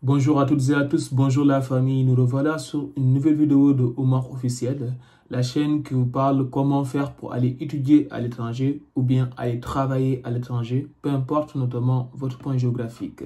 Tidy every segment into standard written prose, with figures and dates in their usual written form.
Bonjour à toutes et à tous, bonjour la famille, nous revoilà sur une nouvelle vidéo de Omar Officiel, la chaîne qui vous parle comment faire pour aller étudier à l'étranger ou bien aller travailler à l'étranger, peu importe notamment votre point géographique.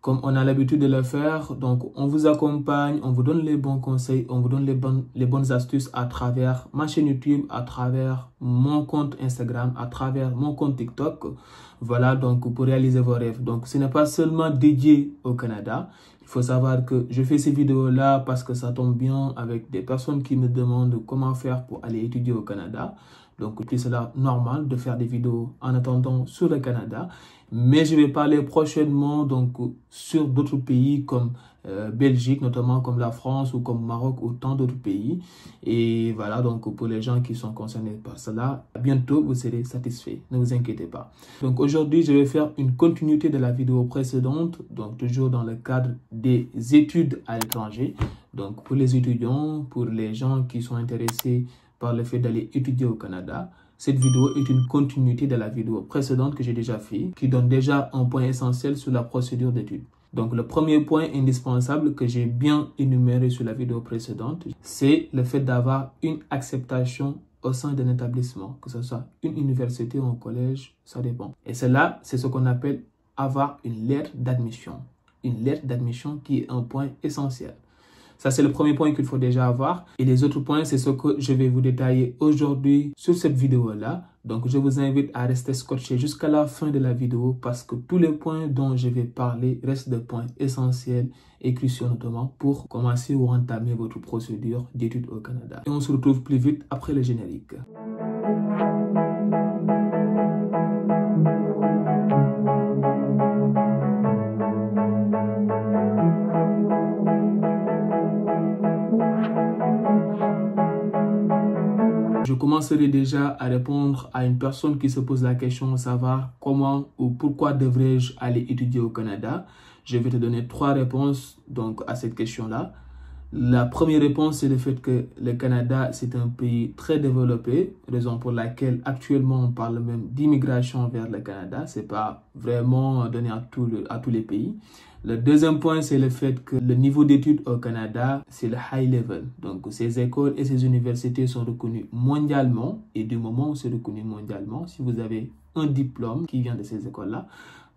Comme on a l'habitude de le faire, donc on vous accompagne, on vous donne les bons conseils, on vous donne les bonnes astuces à travers ma chaîne YouTube, à travers mon compte Instagram, à travers mon compte TikTok. Voilà, donc pour réaliser vos rêves. Donc ce n'est pas seulement dédié au Canada. Il faut savoir que je fais ces vidéos-là parce que ça tombe bien avec des personnes qui me demandent comment faire pour aller étudier au Canada. Donc, c'est cela normal de faire des vidéos en attendant sur le Canada. Mais je vais parler prochainement donc sur d'autres pays comme Belgique, notamment comme la France ou comme Maroc ou tant d'autres pays. Et voilà, donc pour les gens qui sont concernés par cela, bientôt vous serez satisfaits. Ne vous inquiétez pas. Donc aujourd'hui, je vais faire une continuité de la vidéo précédente, donc toujours dans le cadre des études à l'étranger. Donc pour les étudiants, pour les gens qui sont intéressés par le fait d'aller étudier au Canada. Cette vidéo est une continuité de la vidéo précédente que j'ai déjà fait, qui donne déjà un point essentiel sur la procédure d'étude. Donc le premier point indispensable que j'ai bien énuméré sur la vidéo précédente, c'est le fait d'avoir une acceptation au sein d'un établissement, que ce soit une université ou un collège, ça dépend. Et cela, c'est ce qu'on appelle avoir une lettre d'admission. Une lettre d'admission qui est un point essentiel. Ça, c'est le premier point qu'il faut déjà avoir. Et les autres points, c'est ce que je vais vous détailler aujourd'hui sur cette vidéo-là. Donc, je vous invite à rester scotché jusqu'à la fin de la vidéo parce que tous les points dont je vais parler restent des points essentiels et cruciaux notamment pour commencer ou entamer votre procédure d'études au Canada. Et on se retrouve plus vite après le générique. Je commencerai déjà à répondre à une personne qui se pose la question de savoir comment ou pourquoi devrais-je aller étudier au Canada. Je vais te donner 3 réponses donc, à cette question-là. La première réponse, c'est le fait que le Canada, c'est un pays très développé, raison pour laquelle actuellement on parle même d'immigration vers le Canada. Ce n'est pas vraiment donné à tous les pays. Le deuxième point, c'est le fait que le niveau d'études au Canada, c'est le high level. Donc, ces écoles et ces universités sont reconnues mondialement. Et du moment où c'est reconnu mondialement, si vous avez un diplôme qui vient de ces écoles-là,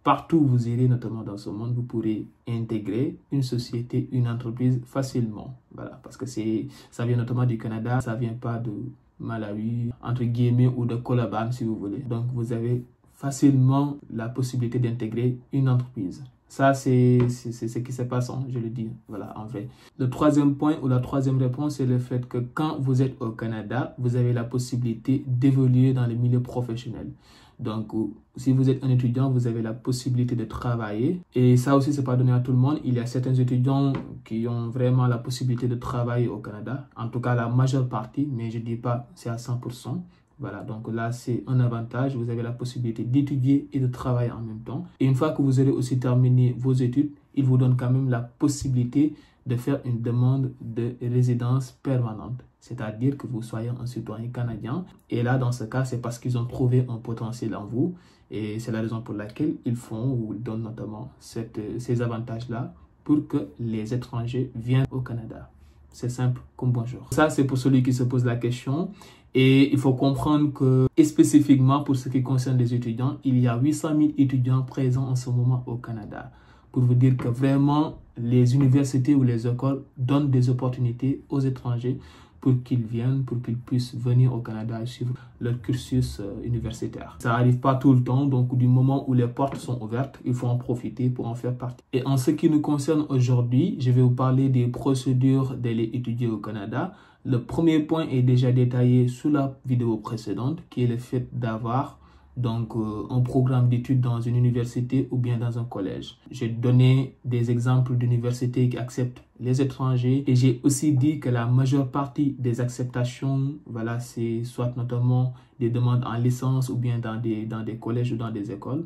partout où vous irez, notamment dans ce monde, vous pourrez intégrer une société, une entreprise facilement. Voilà, parce que ça vient notamment du Canada, ça ne vient pas de Malawi, entre guillemets, ou de Colabane, si vous voulez. Donc, vous avez facilement la possibilité d'intégrer une entreprise. Ça, c'est ce qui se passe, je le dis, voilà, en vrai. Le troisième point ou la troisième réponse, c'est le fait que quand vous êtes au Canada, vous avez la possibilité d'évoluer dans le milieu professionnel. Donc, si vous êtes un étudiant, vous avez la possibilité de travailler. Et ça aussi, ce n'est pas donné à tout le monde. Il y a certains étudiants qui ont vraiment la possibilité de travailler au Canada. En tout cas, la majeure partie, mais je ne dis pas c'est à 100%. Voilà, donc là, c'est un avantage. Vous avez la possibilité d'étudier et de travailler en même temps. Et une fois que vous aurez aussi terminé vos études, il vous donne quand même la possibilité de faire une demande de résidence permanente. C'est-à-dire que vous soyez un citoyen canadien. Et là, dans ce cas, c'est parce qu'ils ont trouvé un potentiel en vous. Et c'est la raison pour laquelle ils font ou ils donnent notamment ces avantages-là pour que les étrangers viennent au Canada. C'est simple comme bonjour. Ça, c'est pour celui qui se pose la question. Et il faut comprendre que, et spécifiquement pour ce qui concerne les étudiants, il y a 800 000 étudiants présents en ce moment au Canada. Pour vous dire que vraiment, les universités ou les écoles donnent des opportunités aux étrangers pour qu'ils viennent, pour qu'ils puissent venir au Canada et suivre leur cursus universitaire. Ça n'arrive pas tout le temps, donc du moment où les portes sont ouvertes, il faut en profiter pour en faire partie. Et en ce qui nous concerne aujourd'hui, je vais vous parler des procédures d'aller étudier au Canada. Le premier point est déjà détaillé sous la vidéo précédente, qui est le fait d'avoir donc un programme d'études dans une université ou bien dans un collège. J'ai donné des exemples d'universités qui acceptent les étrangers et j'ai aussi dit que la majeure partie des acceptations, voilà, c'est soit notamment des demandes en licence ou bien dans des collèges ou dans des écoles.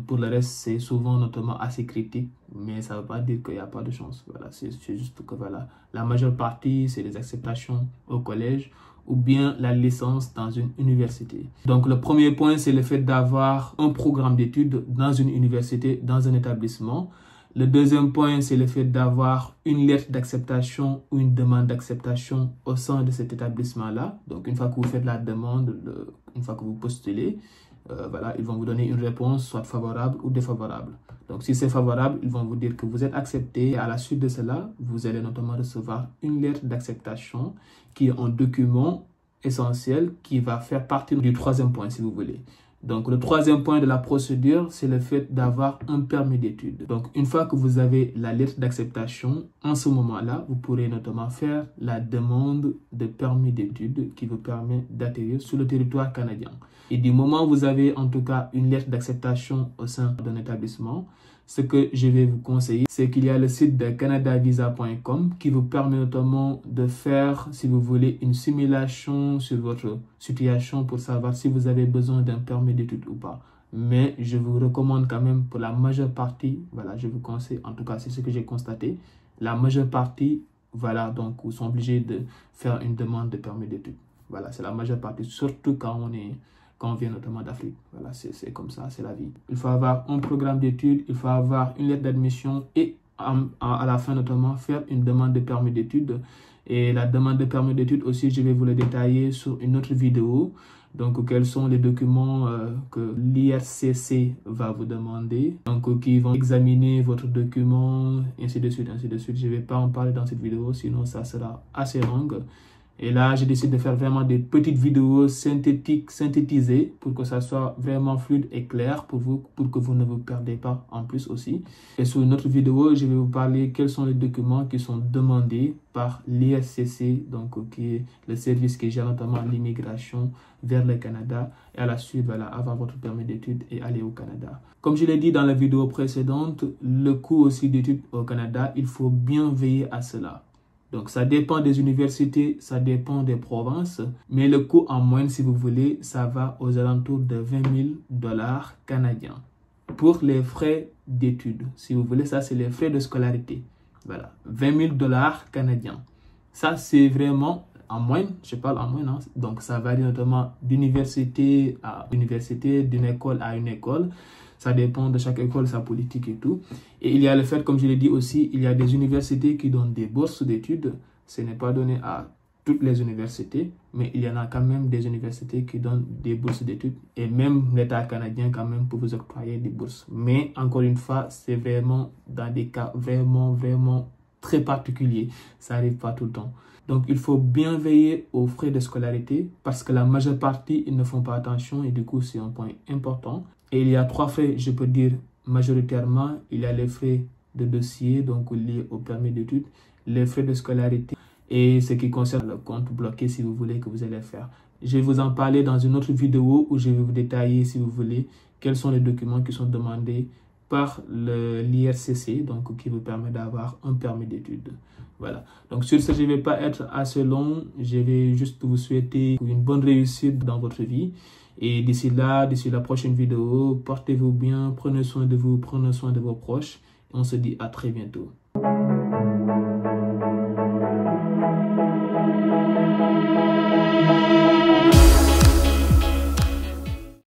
Pour le reste, c'est souvent notamment assez critique, mais ça ne veut pas dire qu'il n'y a pas de chance. Voilà, c'est juste que voilà, la majeure partie, c'est des acceptations au collège ou bien la licence dans une université. Donc, le premier point, c'est le fait d'avoir un programme d'études dans une université, dans un établissement. Le deuxième point, c'est le fait d'avoir une lettre d'acceptation ou une demande d'acceptation au sein de cet établissement-là. Donc, une fois que vous faites la demande, une fois que vous postulez, voilà, ils vont vous donner une réponse, soit favorable ou défavorable. Donc, si c'est favorable, ils vont vous dire que vous êtes accepté. Et à la suite de cela, vous allez notamment recevoir une lettre d'acceptation qui est un document essentiel qui va faire partie du troisième point, si vous voulez. Donc, le troisième point de la procédure, c'est le fait d'avoir un permis d'études. Donc, une fois que vous avez la lettre d'acceptation, en ce moment-là, vous pourrez notamment faire la demande de permis d'études qui vous permet d'atterrir sur le territoire canadien. Et du moment où vous avez en tout cas une lettre d'acceptation au sein d'un établissement, ce que je vais vous conseiller, c'est qu'il y a le site de canadavisa.com qui vous permet notamment de faire, si vous voulez, une simulation sur votre situation pour savoir si vous avez besoin d'un permis d'études ou pas. Mais je vous recommande quand même pour la majeure partie, voilà, je vous conseille, en tout cas c'est ce que j'ai constaté, la majeure partie, voilà, donc ils sont obligés de faire une demande de permis d'études. Voilà, c'est la majeure partie, surtout quand on vient notamment d'Afrique. Voilà, c'est comme ça, c'est la vie. Il faut avoir un programme d'études, il faut avoir une lettre d'admission et à la fin notamment faire une demande de permis d'études. Et la demande de permis d'études aussi, je vais vous le détailler sur une autre vidéo. Donc, quels sont les documents que l'IRCC va vous demander. Donc, qui vont examiner votre document, ainsi de suite, ainsi de suite. Je ne vais pas en parler dans cette vidéo, sinon ça sera assez long. Et là, j'ai décidé de faire vraiment des petites vidéos synthétisées pour que ça soit vraiment fluide et clair pour vous, pour que vous ne vous perdez pas en plus aussi. Et sur une autre vidéo, je vais vous parler quels sont les documents qui sont demandés par l'IRCC, donc qui est le service qui gère notamment l'immigration vers le Canada. Et à la suite, voilà, avoir votre permis d'études et aller au Canada. Comme je l'ai dit dans la vidéo précédente, le coût aussi d'études au Canada, il faut bien veiller à cela. Donc, ça dépend des universités, ça dépend des provinces, mais le coût en moyenne, si vous voulez, ça va aux alentours de 20 000 $ canadiens pour les frais d'études. Si vous voulez, ça, c'est les frais de scolarité. Voilà, 20 000 $ canadiens. Ça, c'est vraiment en moyenne, je parle en moyenne, hein. Donc ça varie notamment d'université à université, d'une école à une école. Ça dépend de chaque école, sa politique et tout. Et il y a le fait, comme je l'ai dit aussi, il y a des universités qui donnent des bourses d'études. Ce n'est pas donné à toutes les universités, mais il y en a quand même des universités qui donnent des bourses d'études. Et même l'État canadien quand même peut vous octroyer des bourses. Mais encore une fois, c'est vraiment dans des cas vraiment très particuliers. Ça n'arrive pas tout le temps. Donc, il faut bien veiller aux frais de scolarité parce que la majeure partie, ils ne font pas attention et du coup, c'est un point important. Et il y a 3 frais, je peux dire majoritairement. Il y a les frais de dossier, donc liés au permis d'études, les frais de scolarité et ce qui concerne le compte bloqué si vous voulez que vous allez faire. Je vais vous en parler dans une autre vidéo où je vais vous détailler, si vous voulez, quels sont les documents qui sont demandés par l'IRCC, donc qui vous permet d'avoir un permis d'études. Voilà. Donc sur ce, je ne vais pas être assez long. Je vais juste vous souhaiter une bonne réussite dans votre vie. Et d'ici là, d'ici la prochaine vidéo, portez-vous bien, prenez soin de vous, prenez soin de vos proches. On se dit à très bientôt.